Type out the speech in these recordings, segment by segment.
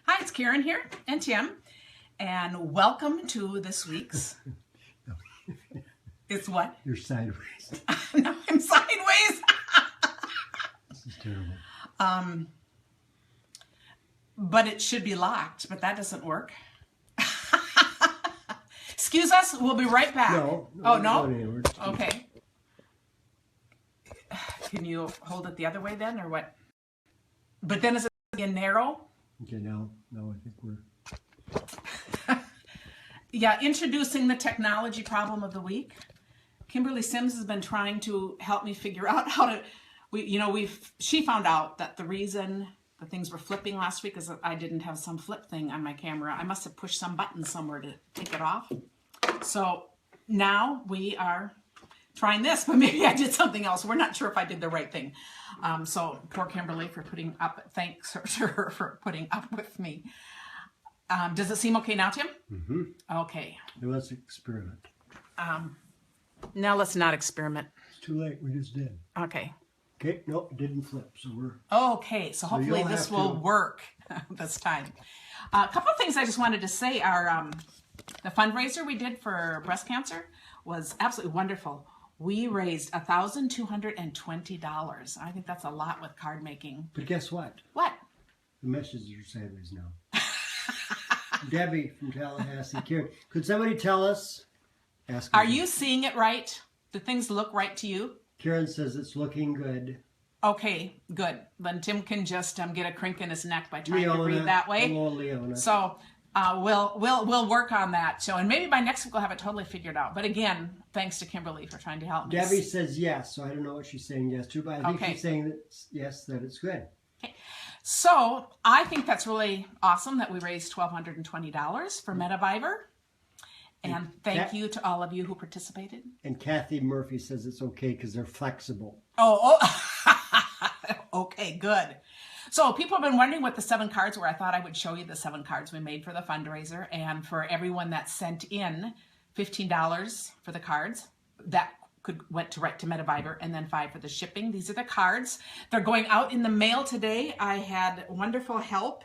Hi, it's Karen here and Tim, and welcome to this week's. It's what? You're sideways. No, I'm sideways. This is terrible. But it should be locked, but that doesn't work. Excuse us, we'll be right back. No. Oh, no? Anywhere. Okay. Can you hold it the other way then, or what? But then is it again narrow? Okay, now I think we're... Yeah, introducing the technology problem of the week. Kimberly Sims has been trying to help me figure out how to, she found out that the reason the things were flipping last week is that I didn't have some flip thing on my camera. I must have pushed some button somewhere to take it off. So now we are trying this, but maybe I did something else. We're not sure if I did the right thing. So poor Kimberly for thanks to her for putting up with me. Does it seem okay now, Tim? Mm-hmm. Okay. Now let's experiment. Now let's not experiment. It's too late. We just did. Okay. Okay. Nope, it didn't flip. So we're... Okay. So hopefully this will work this time. A couple of things I just wanted to say are the fundraiser we did for breast cancer was absolutely wonderful. We raised $1,220. I think that's a lot with card making. But guess what? What? The messages are sideways now. Debbie from Tallahassee. Karen, could somebody tell us? Are you seeing it right? Do things look right to you? Karen says it's looking good. Okay, good. Then Tim can just get a crink in his neck by trying Leona, to read that way. hello, Leona. So we'll work on that. So, and maybe by next week we'll have it totally figured out. But again, thanks to Kimberly for trying to help me. Debbie says yes, so I don't know what she's saying yes to, but I think she's saying that yes, that it's good. Okay. So I think that's really awesome that we raised $1,220 for Mediviver. And thank you to all of you who participated. And Kathy Murphy says it's okay because they're flexible. Oh. Okay, good. So people have been wondering what the 7 cards were. I thought I would show you the 7 cards we made for the fundraiser. And for everyone that sent in $15 for the cards, that went right to Mediviver, and then $5 for the shipping. These are the cards. They're going out in the mail today. I had wonderful help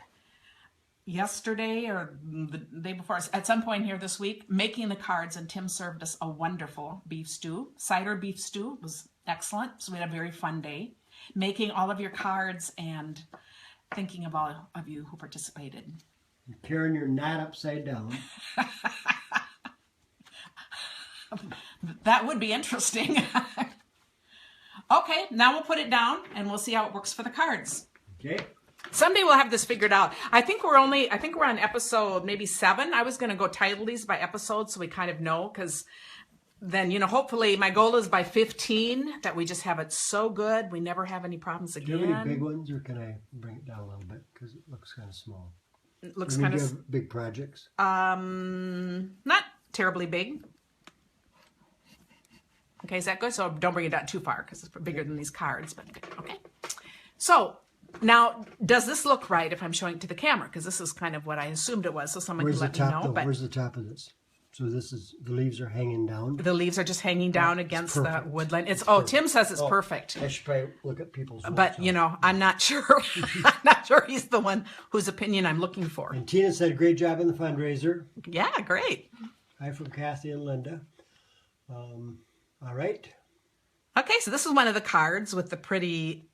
yesterday or the day before, at some point here this week, making the cards, and Tim served us a wonderful beef stew. Cider beef stew. It was excellent. So we had a very fun day making all of your cards and thinking of all of you who participated. Karen, you're not upside down. That would be interesting. Okay, now we'll put it down and we'll see how it works for the cards. Okay. Someday we'll have this figured out. I think we're on episode maybe 7. I was going to go title these by episode so we kind of know, because then, hopefully my goal is by 15 that we just have it so good we never have any problems again. Do you have any big ones, or can I bring it down a little bit because it looks kind of small? It looks kind of... Do you have big projects? Not terribly big. Okay, is that good? So don't bring it down too far because it's bigger than these cards. But okay. So now, does this look right if I'm showing it to the camera? Because this is kind of what I assumed it was. So someone can let me know. But where's the top of this? So this is, the leaves are hanging down? The leaves are just hanging down against the woodland. Tim says it's perfect. I should probably look at people's work. But, I'm not sure. I'm not sure he's the one whose opinion I'm looking for. And Tina said, great job in the fundraiser. Yeah, great. Hi from Kathy and Linda. All right. Okay, so this is one of the cards with the pretty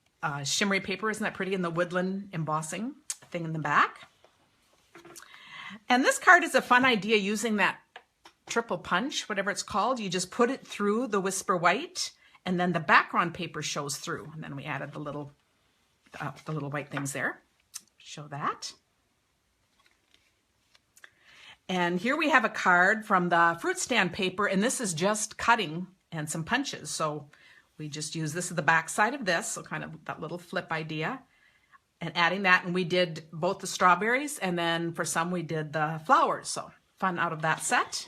shimmery paper. Isn't that pretty? In the woodland embossing thing in the back. And this card is a fun idea using that triple punch, whatever it's called. You just put it through the Whisper White, and then the background paper shows through. And then we added the little white things there. Show that. And here we have a card from the fruit stand paper, and this is just cutting and some punches. So we just use this as the back side of this, so kind of that little flip idea, and adding that. And we did both the strawberries, and then for some we did the flowers. So fun out of that set.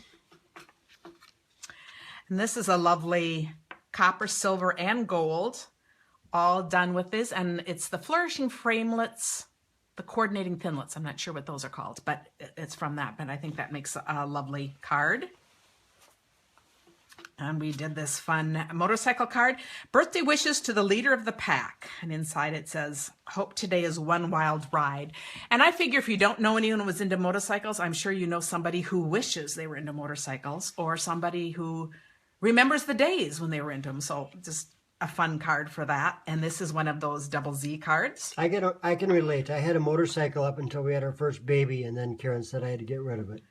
And this is a lovely copper, silver, and gold, all done with this. And it's the Flourishing Framelits, the Coordinating Thinlits. I'm not sure what those are called, but it's from that. But I think that makes a lovely card. And we did this fun motorcycle card. Birthday wishes to the leader of the pack. And inside it says, hope today is one wild ride. And I figure if you don't know anyone who was into motorcycles, I'm sure you know somebody who wishes they were into motorcycles or somebody who remembers the days when they were into them. So just a fun card for that. And this is one of those double Z cards. I can relate. I had a motorcycle up until we had our first baby, and then Karen said I had to get rid of it.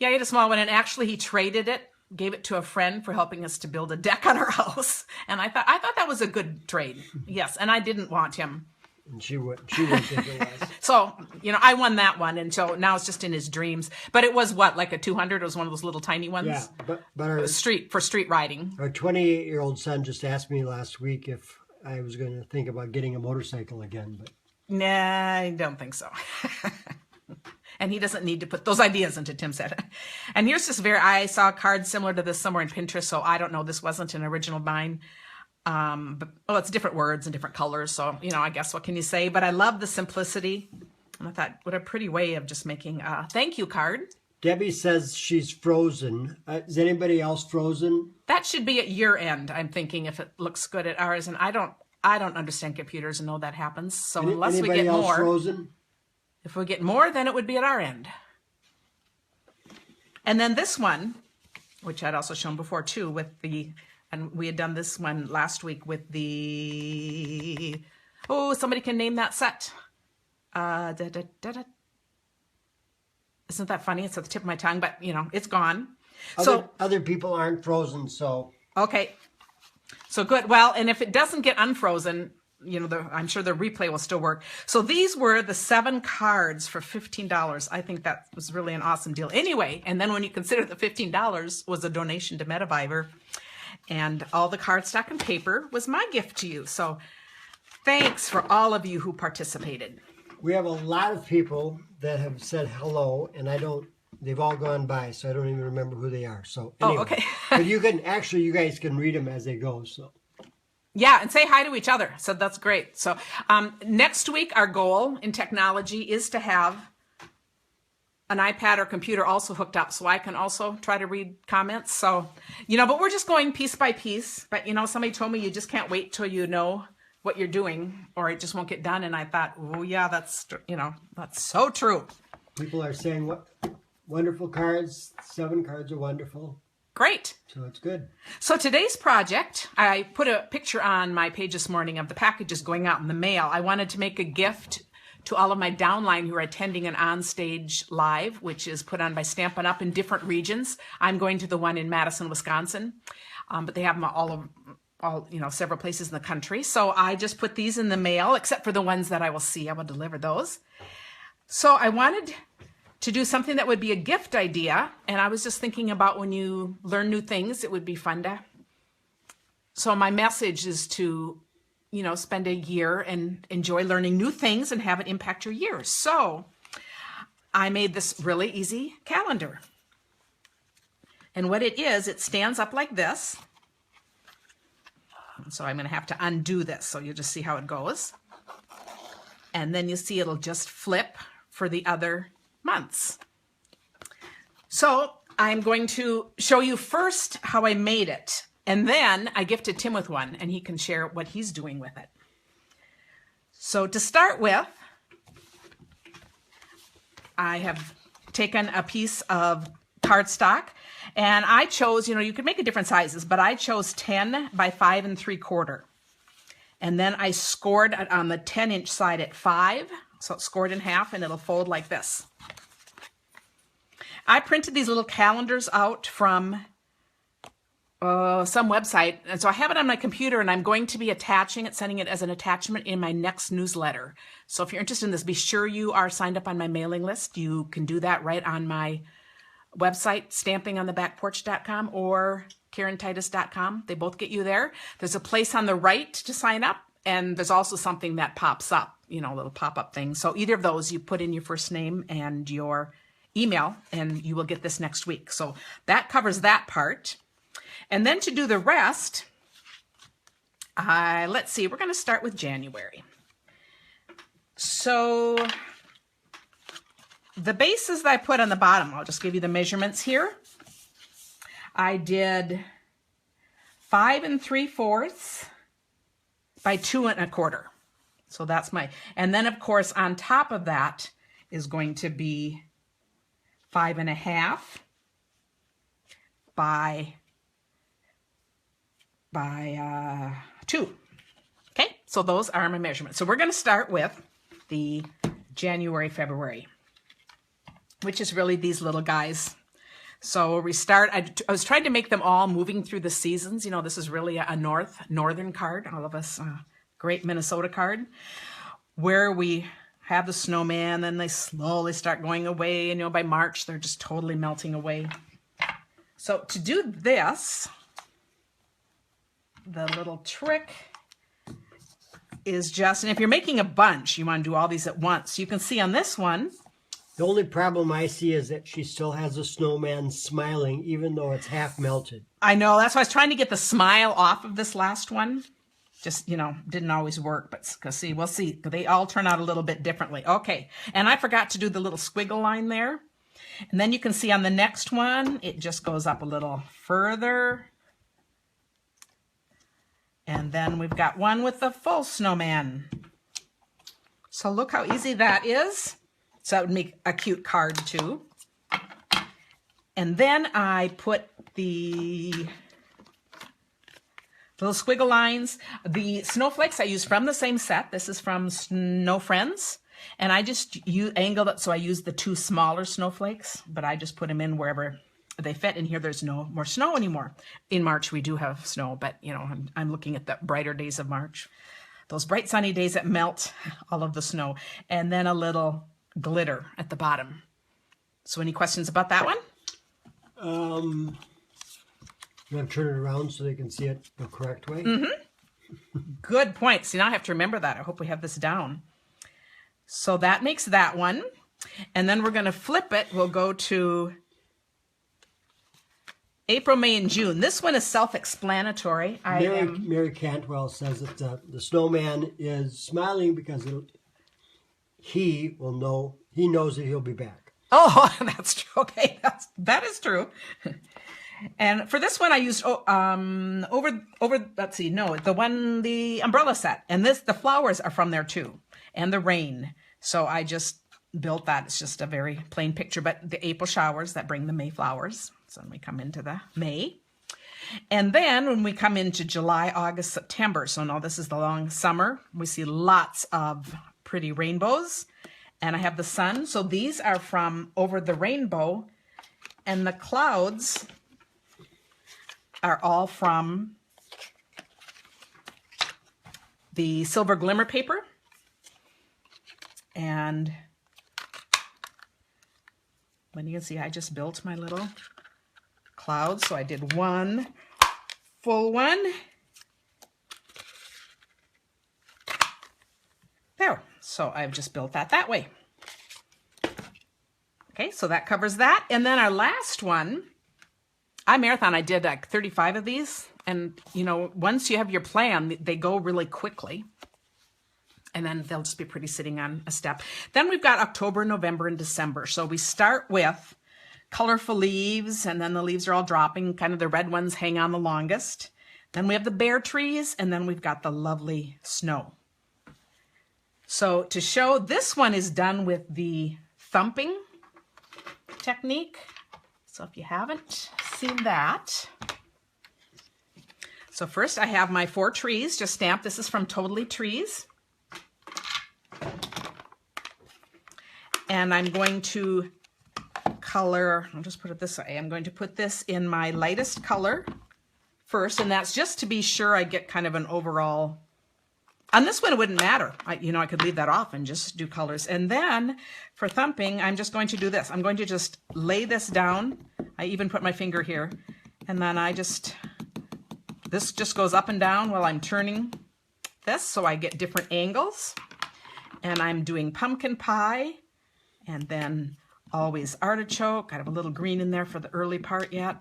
Yeah, he had a small one, and actually he traded it, gave it to a friend for helping us to build a deck on our house. And I thought that was a good trade. Yes, and I didn't want him. And she wouldn't think it was. So, I won that one, and so now it's just in his dreams. But it was what, like a 200? It was one of those little tiny ones? Yeah, but our street riding. Our 28-year-old son just asked me last week if I was going to think about getting a motorcycle again, but nah, I don't think so. And he doesn't need to put those ideas into Tim's head. And here's this I saw a card similar to this somewhere in Pinterest, so I don't know, this wasn't an original mine. But it's different words and different colors, so I guess what can you say? But I love the simplicity, and I thought, what a pretty way of just making a thank you card. Debbie says she's frozen. Is anybody else frozen? That should be at year end, I'm thinking, if it looks good at ours. And I don't understand computers and know that happens. So unless we get more, frozen? If we get more, then it would be at our end. And then this one, which I'd also shown before too, and we had done this one last week with the, somebody can name that set. Isn't that funny? It's at the tip of my tongue, but it's gone. Other people aren't frozen, so. Okay. So good. Well, and if it doesn't get unfrozen, I'm sure the replay will still work. So these were the 7 cards for $15. I think that was really an awesome deal. Anyway, and then when you consider the $15 was a donation to Metaviver, and all the cardstock and paper was my gift to you. So thanks for all of you who participated. We have a lot of people that have said hello, and they've all gone by, so I don't even remember who they are. So anyway, okay. But you guys can read them as they go, so. Yeah, and say hi to each other. So that's great. So next week, our goal in technology is to have an iPad or computer also hooked up so I can also try to read comments. So, but we're just going piece by piece. But, somebody told me you just can't wait till you know what you're doing or it just won't get done. And I thought, oh, yeah, that's so true. People are saying, what wonderful cards. 7 cards are wonderful. Great. So it's good. So today's project, I put a picture on my page this morning of the packages going out in the mail. I wanted to make a gift to all of my downline who are attending an onstage live, which is put on by Stampin' Up! In different regions. I'm going to the one in Madison, Wisconsin, but they have them all several places in the country. So I just put these in the mail, except for the ones that I will see. I will deliver those. So I wanted to do something that would be a gift idea, and I was just thinking about when you learn new things, it would be fun to. So my message is to spend a year and enjoy learning new things and have it impact your year. So I made this really easy calendar. And what it is, it stands up like this. So I'm going to have to undo this. So you'll just see how it goes. And then you see it'll just flip for the other months. So I'm going to show you first how I made it. And then I gifted Tim with one, and he can share what he's doing with it. So to start with, I have taken a piece of cardstock, and I chose, you could make it different sizes, but I chose 10 by 5 3/4. And then I scored it on the 10-inch side at 5, so it's scored in half, and it'll fold like this. I printed these little calendars out from some website, and so I have it on my computer, and I'm going to be attaching it, sending it as an attachment in my next newsletter. So if you're interested in this, be sure you are signed up on my mailing list. You can do that right on my website, stampingonthebackporch.com or KarenTitus.com. They both get you there. There's a place on the right to sign up, and there's also something that pops up, a little pop-up thing. So either of those, you put in your first name and your email, and you will get this next week. So that covers that part. And then to do the rest, let's see, we're going to start with January. So the bases that I put on the bottom, I'll just give you the measurements here. I did 5 3/4 by 2 1/4. So that's my, and then of course on top of that is going to be 5 1/2 by 2. Okay, so those are my measurements. So we're going to start with the January, February, which is really these little guys. So we start, I was trying to make them all moving through the seasons. You know, this is really a northern card, all of us, great Minnesota card, where we have the snowman, then they slowly start going away, and you know, by March, they're just totally melting away. So to do this, the little trick is just, and if you're making a bunch, you want to do all these at once. You can see on this one, The only problem I see is that she still has a snowman smiling, even though it's half melted. I know, that's why I was trying to get the smile off of this last one. Just, you know, didn't always work, but see, we'll see. They all turn out a little bit differently. Okay, and I forgot to do the little squiggle line there. And then you can see on the next one, it just goes up a little further. And then we've got one with the full snowman. So look how easy that is. So that would make a cute card too. And then I put the little squiggle lines. The snowflakes I use from the same set. This is from Snow Friends. And I just angled it, so I used the 2 smaller snowflakes, but I just put them in wherever they fit. In here, there's no more snow anymore. In March, we do have snow, but you know, I'm looking at the brighter days of March. Those bright sunny days that melt all of the snow. And then a little glitter at the bottom. So any questions about that one? You want to turn it around so they can see it the correct way? Mm-hmm. Good point. See, now I have to remember that. I hope we have this down. So that makes that one. And then we're going to flip it. We'll go to April, May, and June. This one is self-explanatory. Mary Cantwell says that the snowman is smiling because he knows that he'll be back. Oh, that's true. Okay, that is true. And for this one, I used the umbrella set, and the flowers are from there too, and the rain. So I just built that. It's just a very plain picture, but the April showers that bring the May flowers. So when we come into the May, and then when we come into July, August, September. So now this is the long summer. We see lots of pretty rainbows, and I have the sun. So these are from Over the Rainbow, and the clouds are all from the Silver Glimmer paper. And when you can see, I just built my little clouds. So I did one full one. There. So I've just built that way. Okay, so that covers that. And then our last one, I did like 35 of these. And, you know, once you have your plan, they go really quickly. And then they'll just be pretty sitting on a step. Then we've got October, November, and December. So we start with colorful leaves, and then the leaves are all dropping. Kind of the red ones hang on the longest. Then we have the bare trees, and then we've got the lovely snow. So to show, this one is done with the thumping technique. So if you haven't seen that. So first I have my 4 trees just stamped. This is from Totally Trees. And I'm going to color, I'll just put it this way. I'm going to put this in my lightest color first, and that's just to be sure I get kind of an overall. On this one, it wouldn't matter. I could leave that off and just do colors. And then for thumping, I'm just going to do this. I'm going to just lay this down. I even put my finger here. And then this just goes up and down while I'm turning this, so I get different angles. And I'm doing pumpkin pie, and then always artichoke. I have a little green in there for the early part yet.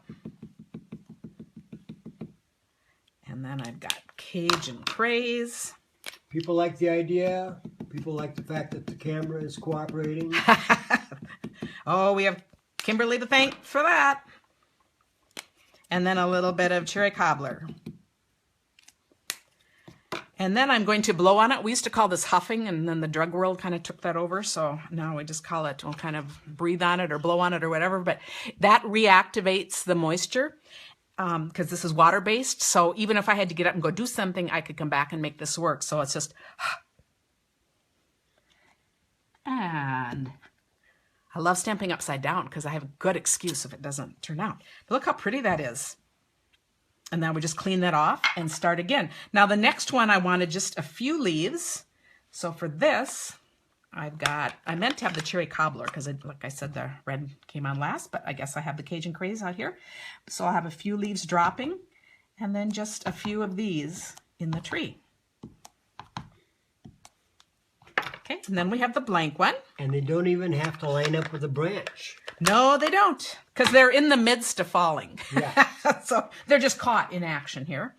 And then I've got Cajun Craze. People like the idea. People like the fact that the camera is cooperating. Oh, we have Kimberly to thank for that. And then a little bit of cherry cobbler. And then I'm going to blow on it. We used to call this huffing, and then the drug world kind of took that over. So now we just call it, we'll kind of breathe on it or blow on it or whatever. But that reactivates the moisture because this is water-based. So even if I had to get up and go do something, I could come back and make this work. So it's just, and I love stamping upside down because I have a good excuse if it doesn't turn out. But look how pretty that is. And now we just clean that off and start again. Now the next one I wanted just a few leaves. So for this, I meant to have the cherry cobbler because like I said, the red came on last, but I guess I have the Cajun craze out here. So I'll have a few leaves dropping and then just a few of these in the tree. Okay, and then we have the blank one. And they don't even have to line up with a branch. No, they don't, because they're in the midst of falling. Yeah. So they're just caught in action here.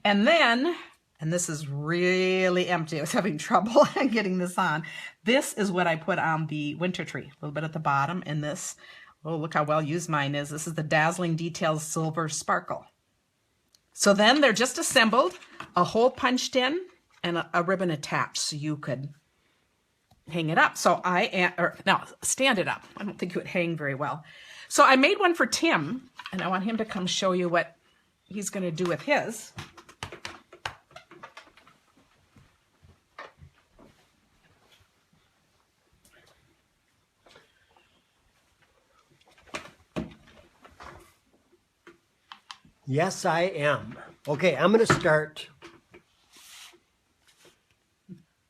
And then, and this is really empty. I was having trouble getting this on. This is what I put on the winter tree, a little bit at the bottom. And this, oh, look how well used mine is. This is the Dazzling Details Silver Sparkle. So then they're just assembled, a hole punched in, and a ribbon attached so you could hang it up. So now stand it up. I don't think it would hang very well. So I made one for Tim, and I want him to come show you what he's going to do with his. Yes, I am. Okay, I'm going to start.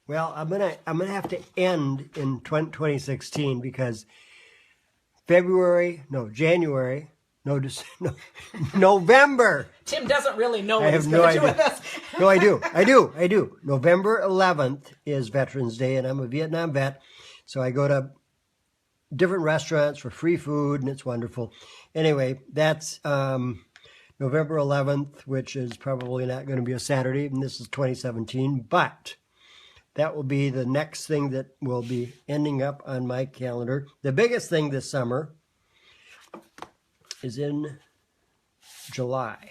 Well, I'm gonna have to end in 2016 because January, November. Tim doesn't really know what I have he's no going to do idea. with this. No, I do. November 11th is Veterans Day, and I'm a Vietnam vet, so I go to different restaurants for free food, and it's wonderful. Anyway, that's November 11th, which is probably not going to be a Saturday, and this is 2017, but that will be the next thing that will be ending up on my calendar. The biggest thing this summer is in July.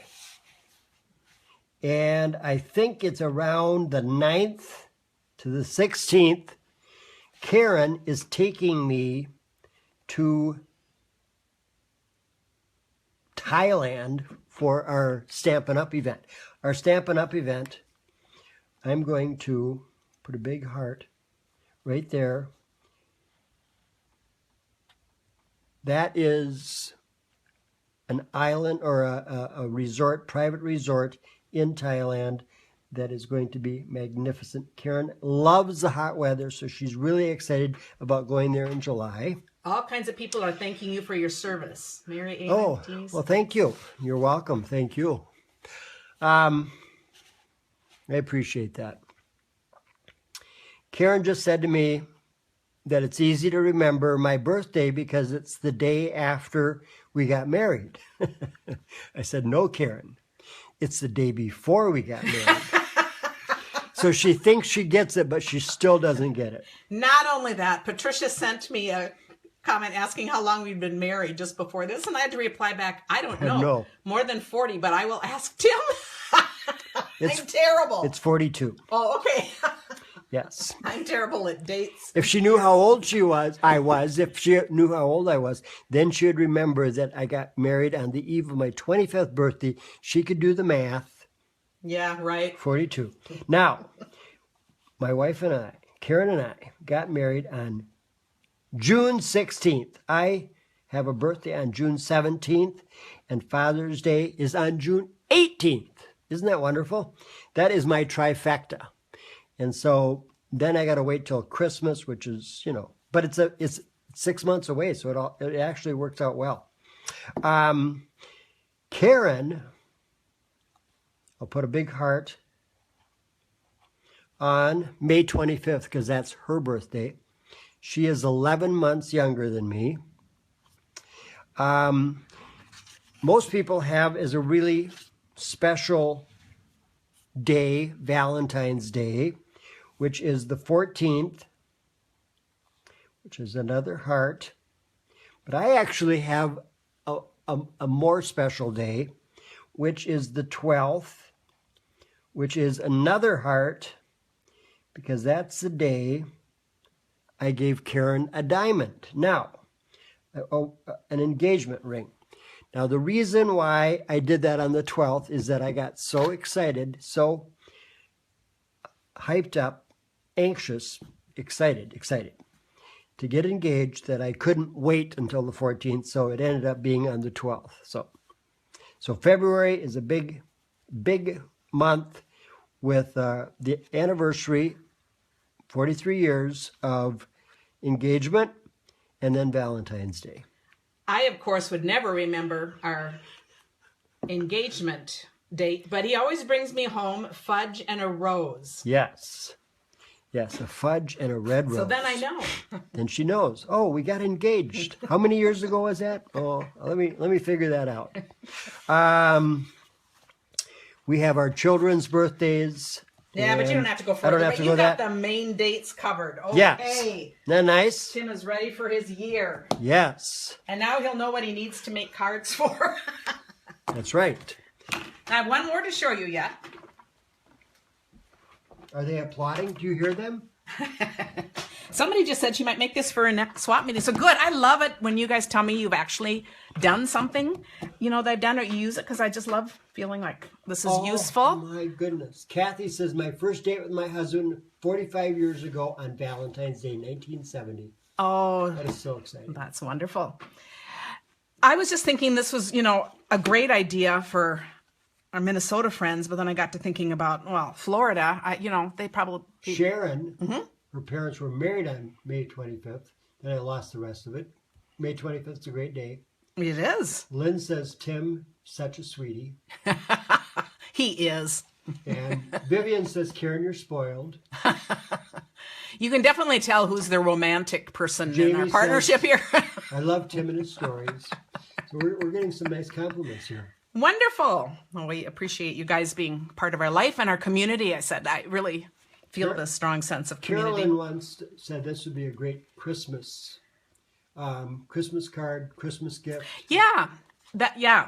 And I think it's around the 9th to the 16th. Karen is taking me to Thailand for our Stampin' Up event. Our Stampin' Up event, I'm going to put a big heart right there. That is an island or a resort, private resort in Thailand that is going to be magnificent. Karen loves the hot weather, so she's really excited about going there in July. All kinds of people are thanking you for your service. Mary A. Oh, Martinez. well, thank you. You're welcome. Thank you. I appreciate that. Karen just said to me that it's easy to remember my birthday because it's the day after we got married. I said, no, Karen, it's the day before we got married. So she thinks she gets it, but she still doesn't get it. Not only that, Patricia sent me a comment asking how long we'd been married just before this, and I had to reply back, I don't know. No. More than 40, but I will ask Tim. I'm terrible. It's 42. Oh, okay. Yes. I'm terrible at dates. If she knew how old if she knew how old I was, then she would remember that I got married on the eve of my 25th birthday. She could do the math. Yeah, right. 42. Now, my wife and I, Karen and I, got married on June 16th. I have a birthday on June 17th, and Father's Day is on June 18th. Isn't that wonderful? That is my trifecta. And so then I got to wait till Christmas, which is, but it's 6 months away, so it actually works out well. Karen, I'll put a big heart on May 25th because that's her birthday. She is 11 months younger than me. Most people have as a really special day, Valentine's Day, which is the 14th, which is another heart. But I actually have a more special day, which is the 12th, which is another heart, because that's the day I gave Karen a diamond. Now, an engagement ring. Now, the reason why I did that on the 12th is that I got so excited, so hyped up, anxious, excited to get engaged that I couldn't wait until the 14th, so it ended up being on the 12th. So February is a big month with the anniversary, 43 years of engagement, and then Valentine's Day. I, of course, would never remember our engagement date, but he always brings me home fudge and a rose. Yes, a fudge and a red rose. So then I know. Then she knows. Oh, we got engaged. How many years ago was that? Oh, let me figure that out. We have our children's birthdays. Yeah, but you don't have to go further. I don't have to go you got that. the main dates covered. Okay. Yes. Isn't that nice? Tim is ready for his year. Yes. And now he'll know what he needs to make cards for. That's right. I have one more to show you yet. Are they applauding? Do you hear them? Somebody just said she might make this for a next swap meeting. So good. I love it when you guys tell me you've actually done something, that I've done, or you use it, because I just love feeling like this is useful. Oh, my goodness. Kathy says, my first date with my husband 45 years ago on Valentine's Day, 1970. Oh, That is so exciting. that's wonderful. I was just thinking this was, a great idea for our Minnesota friends, but then I got to thinking about, Florida, they probably... Sharon, her parents were married on May 25th. Then I lost the rest of it. May 25th is a great day. It is. Lynn says, Tim, such a sweetie. He is. And Vivian says, Karen, you're spoiled. You can definitely tell who's the romantic person Jamie in our partnership says, here. I love Tim and his stories. So we're getting some nice compliments here. Wonderful. Well, we appreciate you guys being part of our life and our community. I said, I really feel the strong sense of community. Carolyn once said this would be a great Christmas card, Christmas gift. Yeah.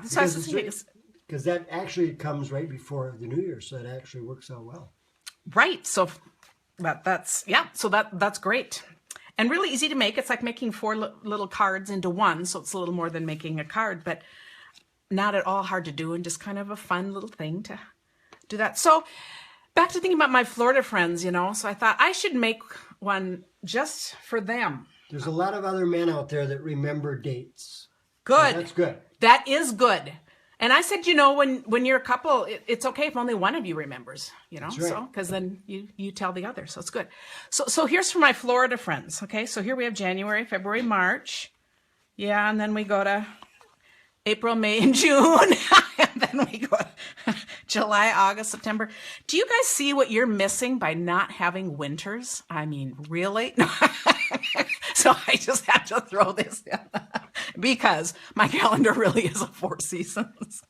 So Because that actually comes right before the New Year, so it actually works out well. Right. So that's great. And really easy to make. It's like making 4 little cards into one, so it's a little more than making a card, but not at all hard to do, and just kind of a fun little thing to do that. So back to thinking about my Florida friends, so I thought I should make one just for them. There's a lot of other men out there that remember dates. Good. So that's good. That is good. And I said, when you're a couple, it's okay if only one of you remembers, That's right. so because then you tell the other, so it's good. So here's for my Florida friends. Okay, so here we have January, February, March, and then we go to April, May, and June, and then we go to July, August, September. Do you guys see what you're missing by not having winters? I mean, really? So I just had to throw this in because my calendar really is a 4 seasons.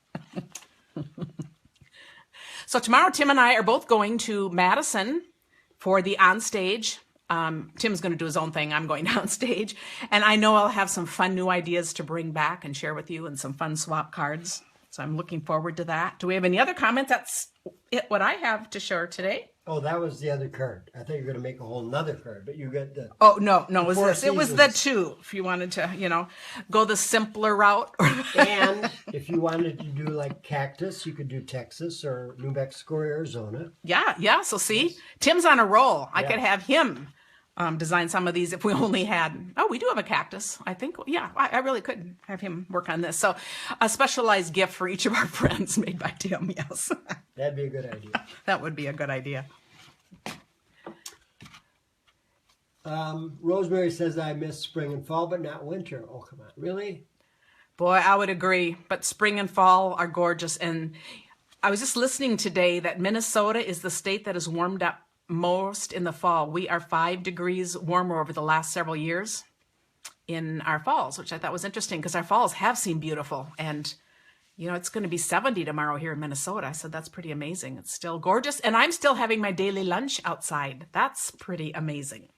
So tomorrow, Tim and I are both going to Madison for the onstage. Tim's going to do his own thing. I'm going down stage. And I know I'll have some fun new ideas to bring back and share with you, and some fun swap cards. So I'm looking forward to that. Do we have any other comments? That's what I have to share today. Oh, that was the other card. I thought you were going to make a whole nother card, but you got the... Oh, no, it was this. Seasons. It was the 2, if you wanted to, go the simpler route. And if you wanted to do like cactus, you could do Texas or New Mexico or Arizona. Yeah. So see, Tim's on a roll. I could have him design some of these if we only had... Oh, we do have a cactus, I think. Yeah, I really could have him work on this. So a specialized gift for each of our friends made by Tim, yes. That'd be a good idea. That would be a good idea. Rosemary says, I miss spring and fall, but not winter. Oh, come on. Really? Boy, I would agree. But spring and fall are gorgeous. And I was just listening today that Minnesota is the state that has warmed up most in the fall. We are 5 degrees warmer over the last several years in our falls, which I thought was interesting because our falls have seemed beautiful. And, it's going to be 70 tomorrow here in Minnesota. I said, that's pretty amazing. It's still gorgeous. And I'm still having my daily lunch outside. That's pretty amazing.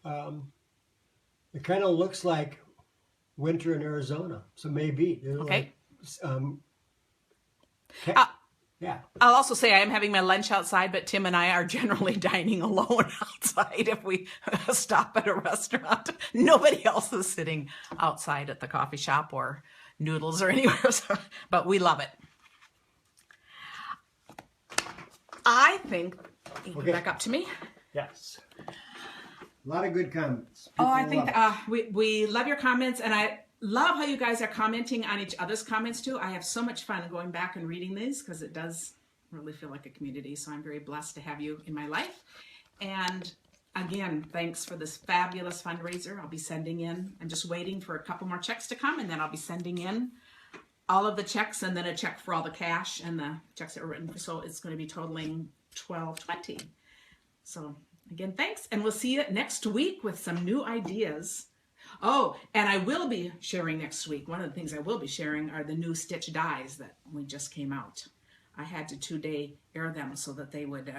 It kind of looks like winter in Arizona. So maybe. Okay. Yeah. I'll also say I am having my lunch outside, but Tim and I are generally dining alone outside if we stop at a restaurant. Nobody else is sitting outside at the coffee shop or Noodles or anywhere, but we love it. I think, you can back up to me. Yes. A lot of good comments. Oh, I People think love we love your comments, and I love how you guys are commenting on each other's comments too. I have so much fun going back and reading these because it does really feel like a community. So I'm very blessed to have you in my life. And again, thanks for this fabulous fundraiser. I'll be sending in, I'm just waiting for a couple more checks to come, and then I'll be sending in all of the checks and then a check for all the cash and the checks that were written. So it's going to be totaling $12.20. So again, thanks. And we'll see you next week with some new ideas. Oh, and I will be sharing next week. One of the things I will be sharing are the new stitch dies that we just came out. I had to 2-day air them so that they would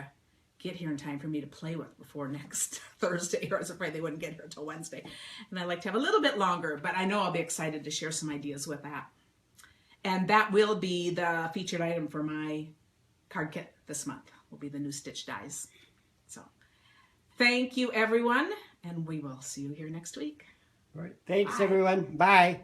get here in time for me to play with before next Thursday, or I was afraid they wouldn't get here until Wednesday. And I like to have a little bit longer, but I know I'll be excited to share some ideas with that. And that will be the featured item for my card kit this month, will be the new stitch dies. So thank you, everyone, and we will see you here next week. All right. Thanks, everyone. Bye.